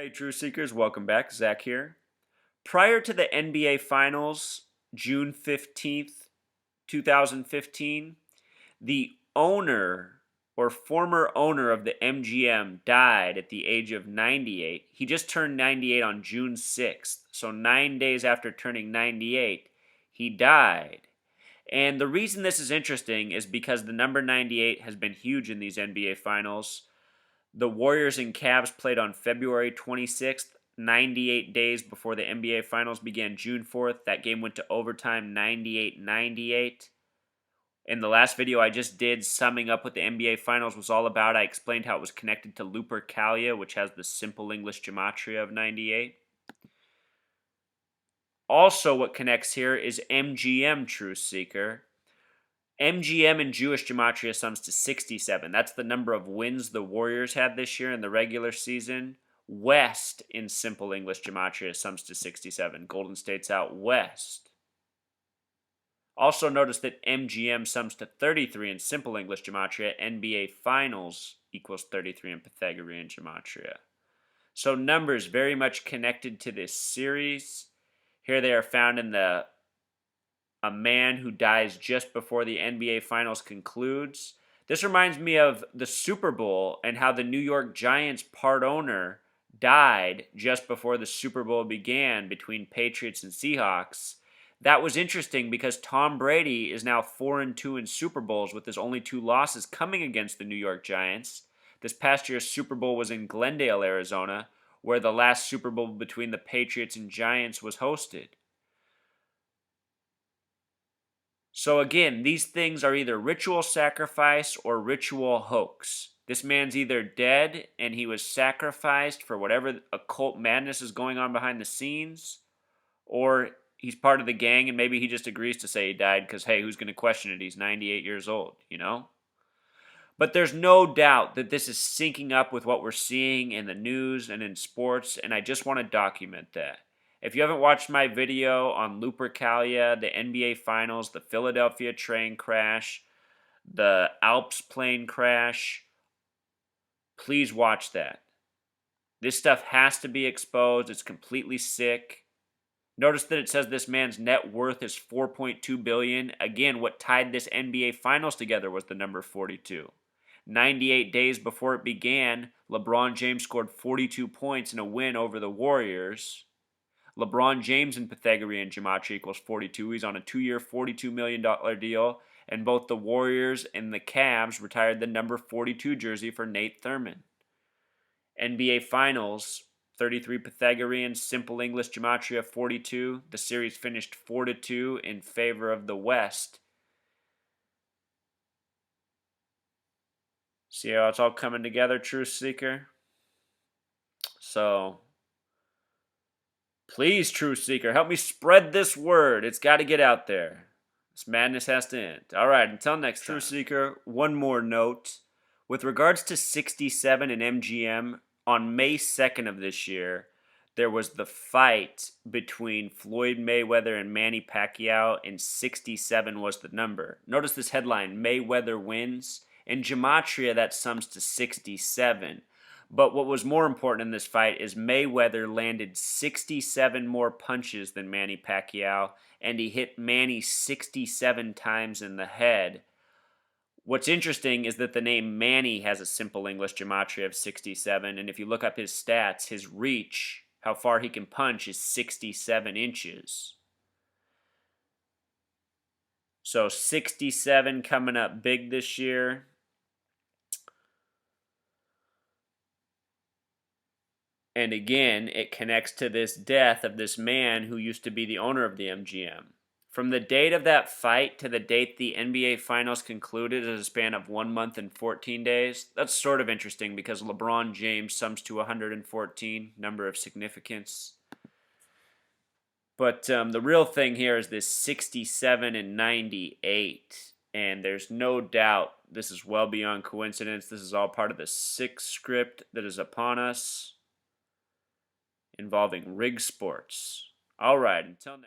Hey, True Seekers, welcome back. Zach here. Prior to the NBA Finals, June 15th, 2015, the owner or former owner of the MGM died at the age of 98. He just turned 98 on June 6th, so 9 days after turning 98, he died. And the reason this is interesting is because the number 98 has been huge in these NBA Finals. The Warriors and Cavs played on February 26th, 98 days before the NBA Finals began June 4th. That game went to overtime 98-98. In the last video I just did, summing up what the NBA Finals was all about, I explained how it was connected to Lupercalia, which has the simple English gematria of 98. Also, what connects here is MGM, True Seeker. MGM in Jewish gematria sums to 67. That's the number of wins the Warriors had this year in the regular season. West in simple English gematria sums to 67. Golden State's out west. Also notice that MGM sums to 33 in simple English gematria. NBA Finals equals 33 in Pythagorean gematria. So numbers very much connected to this series. Here they are found in a man who dies just before the NBA Finals concludes. This reminds me of the Super Bowl and how the New York Giants part owner died just before the Super Bowl began between Patriots and Seahawks. That was interesting because Tom Brady is now 4-2 in Super Bowls with his only 2 losses coming against the New York Giants. This past year's Super Bowl was in Glendale, Arizona, where the last Super Bowl between the Patriots and Giants was hosted. So again, these things are either ritual sacrifice or ritual hoax. This man's either dead and he was sacrificed for whatever occult madness is going on behind the scenes, or he's part of the gang and maybe he just agrees to say he died because, hey, who's going to question it? He's 98 years old, you know? But there's no doubt that this is syncing up with what we're seeing in the news and in sports, and I just want to document that. If you haven't watched my video on Lupercalia, the NBA Finals, the Philadelphia train crash, the Alps plane crash, please watch that. This stuff has to be exposed. It's completely sick. Notice that it says this man's net worth is $4.2 billion. Again, what tied this NBA Finals together was the number 42. 98 days before it began, LeBron James scored 42 points in a win over the Warriors. LeBron James in Pythagorean gematria equals 42. He's on a 2-year, $42 million deal. And both the Warriors and the Cavs retired the number 42 jersey for Nate Thurmond. NBA Finals, 33 Pythagorean, simple English gematria 42. The series finished 4-2 in favor of the West. See how it's all coming together, Truth Seeker? So, please, Truth Seeker, help me spread this word. It's got to get out there. This madness has to end. All right, until next time. Truth Seeker, one more note. With regards to 67 and MGM, on May 2nd of this year, there was the fight between Floyd Mayweather and Manny Pacquiao, and 67 was the number. Notice this headline, Mayweather wins. In gematria, that sums to 67. But what was more important in this fight is Mayweather landed 67 more punches than Manny Pacquiao, and he hit Manny 67 times in the head. What's interesting is that the name Manny has a simple English gematria of 67, and if you look up his stats, his reach, how far he can punch, is 67 inches. So 67 coming up big this year. And again, it connects to this death of this man who used to be the owner of the MGM. From the date of that fight to the date the NBA Finals concluded is a span of 1 month and 14 days. That's sort of interesting because LeBron James sums to 114, number of significance. But the real thing here is this 67 and 98. And there's no doubt this is well beyond coincidence. This is all part of the sick script that is upon us, involving rig sports. All right, until next